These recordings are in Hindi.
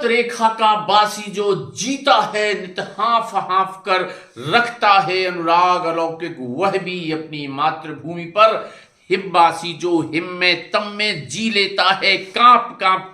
अमृत रेखा का बासी जो जीता है नित हाफ हाफ कर रखता है अनुराग अलौकिक, वह भी अपनी मातृभूमि पर हिमबासी जो हिम में तम में जी लेता है, कांप कांप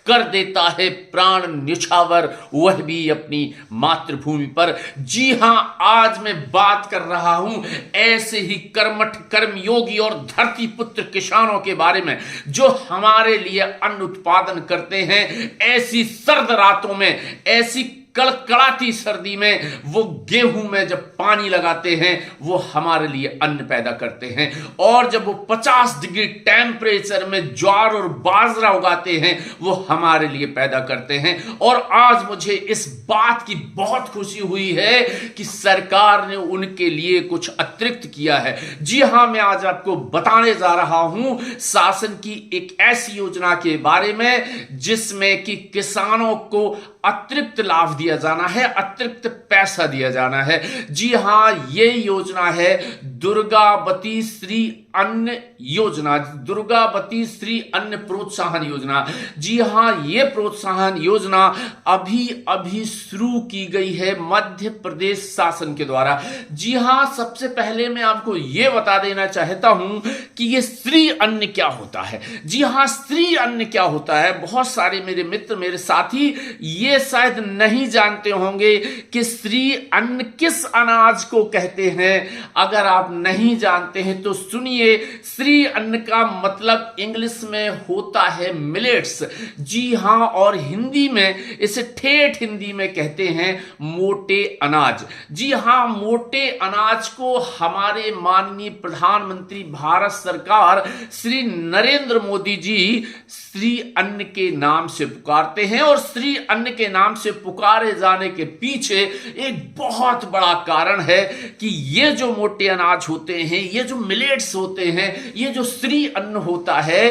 कर देता है प्राण न्यौछावर, वह भी अपनी मातृभूमि पर। जी हां, आज मैं बात कर रहा हूं ऐसे ही कर्मठ कर्मयोगी और धरती पुत्र किसानों के बारे में जो हमारे लिए अन्न उत्पादन करते हैं। ऐसी सर्द रातों में, ऐसी कड़कड़ाती सर्दी में वो गेहूं में जब पानी लगाते हैं वो हमारे लिए अन्न पैदा करते हैं, और जब वो 50 डिग्री टेम्परेचर में ज्वार और बाजरा उगाते हैं वो हमारे लिए पैदा करते हैं। और आज मुझे इस बात की बहुत खुशी हुई है कि सरकार ने उनके लिए कुछ अतिरिक्त किया है। जी हां, मैं आज आपको बताने जा रहा हूं शासन की एक ऐसी योजना के बारे में जिसमें कि किसानों को अतिरिक्त लाभ दिया जाना है, अतिरिक्त पैसा दिया जाना है। जी हां, ये योजना है दुर्गावती श्री अन्न योजना, दुर्गावती श्री अन्न प्रोत्साहन योजना। जी हां, ये प्रोत्साहन योजना अभी अभी शुरू की गई है मध्य प्रदेश शासन के द्वारा। जी हां, सबसे पहले मैं आपको यह बता देना चाहता हूं कि ये श्री अन्न क्या होता है। जी हां, श्री अन्न क्या होता है, बहुत सारे मेरे मित्र, मेरे साथी ये शायद नहीं जानते होंगे कि श्री अन्न किस अनाज को कहते हैं। अगर आप नहीं जानते हैं तो सुनिए, श्री अन्न का मतलब इंग्लिश में होता है मिलेट्स। जी हां, और हिंदी में इसे ठेठ हिंदी में कहते हैं मोटे अनाज। जी हां, मोटे अनाज को हमारे माननीय प्रधानमंत्री भारत सरकार श्री नरेंद्र मोदी जी श्री अन्न के नाम से पुकारते हैं, और श्री अन्न के नाम से पुकारे जाने के पीछे एक बहुत बड़ा कारण है कि ये जो मोटे अनाज होते हैं, ये जो मिलेट्स होते हैं, ये जो श्री अन्न होता है,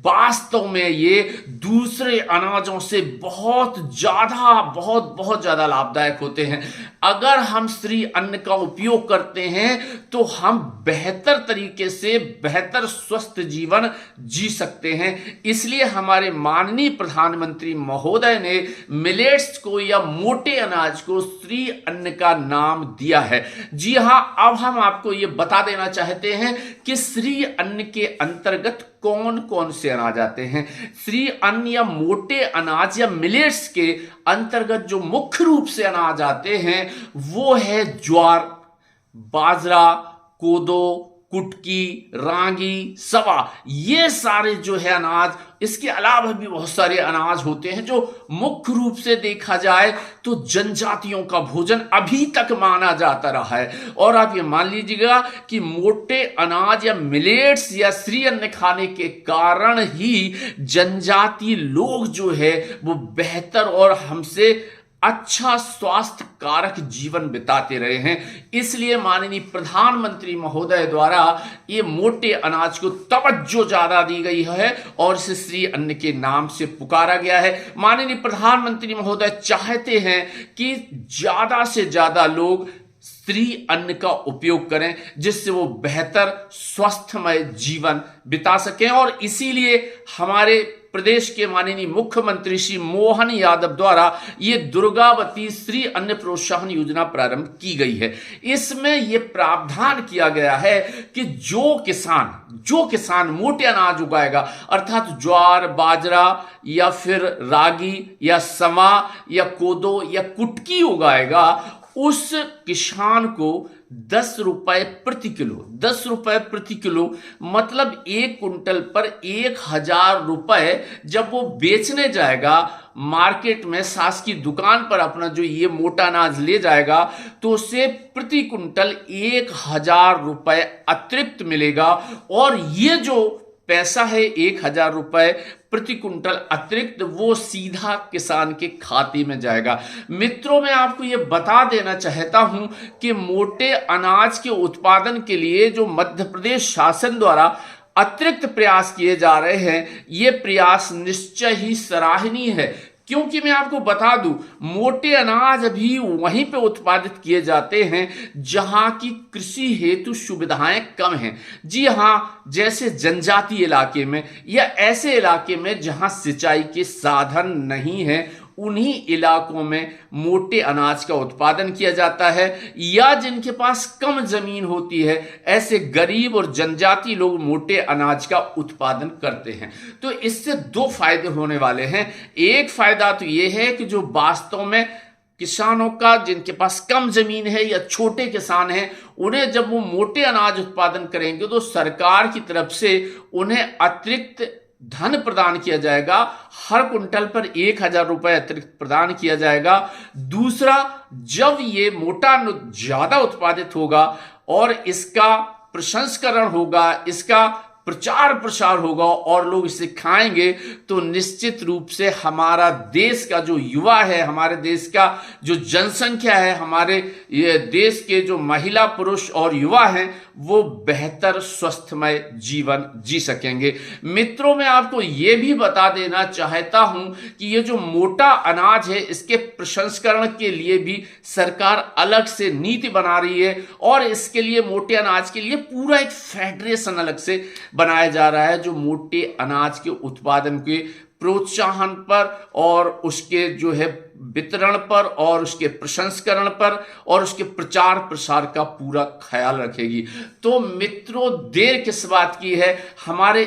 वास्तव में ये दूसरे अनाजों से बहुत ज्यादा लाभदायक होते हैं। अगर हम श्री अन्न का उपयोग करते हैं तो हम बेहतर तरीके से बेहतर स्वस्थ जीवन जी सकते हैं। इसलिए हमारे माननीय प्रधानमंत्री महोदय ने मिलेट्स को या मोटे अनाज को श्री अन्न का नाम दिया है। जी हां, अब हम आपको यह बता देना चाहते हैं कि श्री अन्न के अंतर्गत कौन कौन से अनाज आते हैं। श्री अन्न या मोटे अनाज या मिलेट्स के अंतर्गत जो मुख्य रूप से अनाज आते हैं वो है ज्वार, बाजरा, कोदो, कुटकी, रागी, सवा, ये सारे जो है अनाज। इसके अलावा भी बहुत सारे अनाज होते हैं जो मुख्य रूप से देखा जाए तो जनजातियों का भोजन अभी तक माना जाता रहा है। और आप ये मान लीजिएगा कि मोटे अनाज या मिलेट्स या श्री अन्न खाने के कारण ही जनजाति लोग जो है वो बेहतर और हमसे अच्छा स्वास्थ्य कारक जीवन बिताते रहे हैं। इसलिए माननीय प्रधानमंत्री महोदय द्वारा ये मोटे अनाज को तवज्जो ज्यादा दी गई है और इसे श्री अन्न के नाम से पुकारा गया है। माननीय प्रधानमंत्री महोदय चाहते हैं कि ज्यादा से ज्यादा लोग श्री अन्न का उपयोग करें जिससे वो बेहतर स्वस्थमय जीवन बिता सकें, और इसीलिए हमारे प्रदेश के माननीय मुख्यमंत्री श्री मोहन यादव द्वारा ये दुर्गावती श्री अन्न प्रोत्साहन योजना प्रारंभ की गई है। इसमें यह प्रावधान किया गया है कि जो किसान मोटे अनाज उगाएगा, अर्थात ज्वार, बाजरा या फिर रागी या समा या कोदो या कुटकी उगाएगा, उस किसान को 10 रुपए प्रति किलो मतलब 1 कुंटल पर 1000 रुपए जब वो बेचने जाएगा मार्केट में, सास की दुकान पर अपना जो ये मोटा अनाज ले जाएगा, तो उसे प्रति कुंटल 1000 रुपए अतिरिक्त मिलेगा। और ये जो पैसा है 1000 रुपए प्रति कुंटल अतिरिक्त, वो सीधा किसान के खाते में जाएगा। मित्रों, मैं आपको यह बता देना चाहता हूं कि मोटे अनाज के उत्पादन के लिए जो मध्य प्रदेश शासन द्वारा अतिरिक्त प्रयास किए जा रहे हैं, ये प्रयास निश्चय ही सराहनीय है। क्योंकि मैं आपको बता दूं, मोटे अनाज अभी वहीं पे उत्पादित किए जाते हैं जहां की कृषि हेतु सुविधाएं कम हैं। जी हां, जैसे जनजातीय इलाके में या ऐसे इलाके में जहां सिंचाई के साधन नहीं है, उन्हीं इलाकों में मोटे अनाज का उत्पादन किया जाता है, या जिनके पास कम जमीन होती है ऐसे गरीब और जनजाति लोग मोटे अनाज का उत्पादन करते हैं। तो इससे दो फायदे होने वाले हैं। एक फायदा तो यह है कि जो वास्तव में किसानों का, जिनके पास कम जमीन है या छोटे किसान हैं, उन्हें जब वो मोटे अनाज उत्पादन करेंगे तो सरकार की तरफ से उन्हें अतिरिक्त धन प्रदान किया जाएगा। हर कुंटल पर 1,000 रुपए अतिरिक्त प्रदान किया जाएगा। दूसरा, जब ये मोटा ज्यादा उत्पादित होगा और इसका प्रसंस्करण होगा, इसका प्रचार प्रसार होगा और लोग इसे खाएंगे, तो निश्चित रूप से हमारा देश का जो युवा है, हमारे देश का जो जनसंख्या है, हमारे ये देश के जो महिला पुरुष और युवा हैं, वो बेहतर स्वस्थमय जीवन जी सकेंगे। मित्रों, मैं आपको ये भी बता देना चाहता हूं कि ये जो मोटा अनाज है, इसके प्रसंस्करण के लिए भी सरकार अलग से नीति बना रही है और इसके लिए मोटे अनाज के लिए पूरा एक फेडरेशन अलग से बनाया जा रहा है, जो मोटे अनाज के उत्पादन के प्रोत्साहन पर और उसके जो है वितरण पर और उसके प्रसंस्करण पर और उसके प्रचार प्रसार का पूरा ख्याल रखेगी। तो मित्रों, देर किस बात की है? हमारे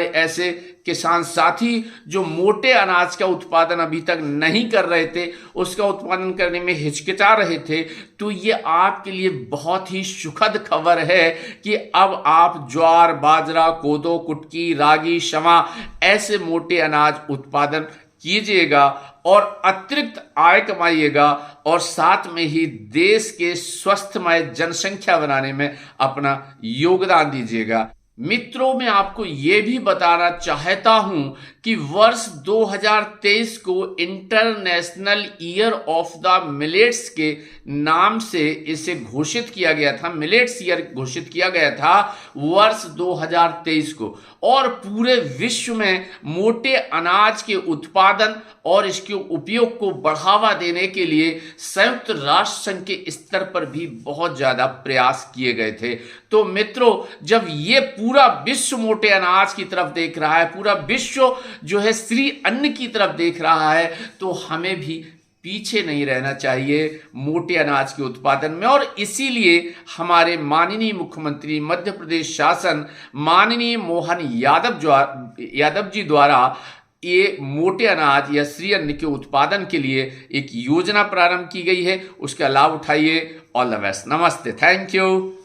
ऐसे किसान साथी जो मोटे अनाज का उत्पादन अभी तक नहीं कर रहे थे, उसका उत्पादन करने में हिचकिचा रहे थे, तो ये आपके लिए बहुत ही सुखद खबर है कि अब आप ज्वार, बाजरा, कोदो, कुटकी, रागी, शमा ऐसे मोटे अनाज उत्पादन कीजिएगा और अतिरिक्त आय कमाइएगा और साथ में ही देश के स्वस्थमय जनसंख्या बनाने में अपना योगदान दीजिएगा। मित्रों, मैं आपको यह भी बताना चाहता हूं कि वर्ष 2023 को international year of the millets के नाम से इसे घोषित किया गया था। मिलेट्स ईयर घोषित किया गया था वर्ष 2023 को, और पूरे विश्व में मोटे अनाज के उत्पादन और इसके उपयोग को बढ़ावा देने के लिए संयुक्त राष्ट्र संघ के स्तर पर भी बहुत ज्यादा प्रयास किए गए थे। तो मित्रों, जब ये पूरा विश्व मोटे अनाज की तरफ देख रहा है, पूरा विश्व जो है श्री अन्न की तरफ देख रहा है, तो हमें भी पीछे नहीं रहना चाहिए मोटे अनाज के उत्पादन में। और इसीलिए हमारे माननीय मुख्यमंत्री मध्य प्रदेश शासन माननीय मोहन यादव जी द्वारा ये मोटे अनाज या श्री अन्न के उत्पादन के लिए एक योजना प्रारंभ की गई है। उसका लाभ उठाइए। All the best. नमस्ते। Thank you.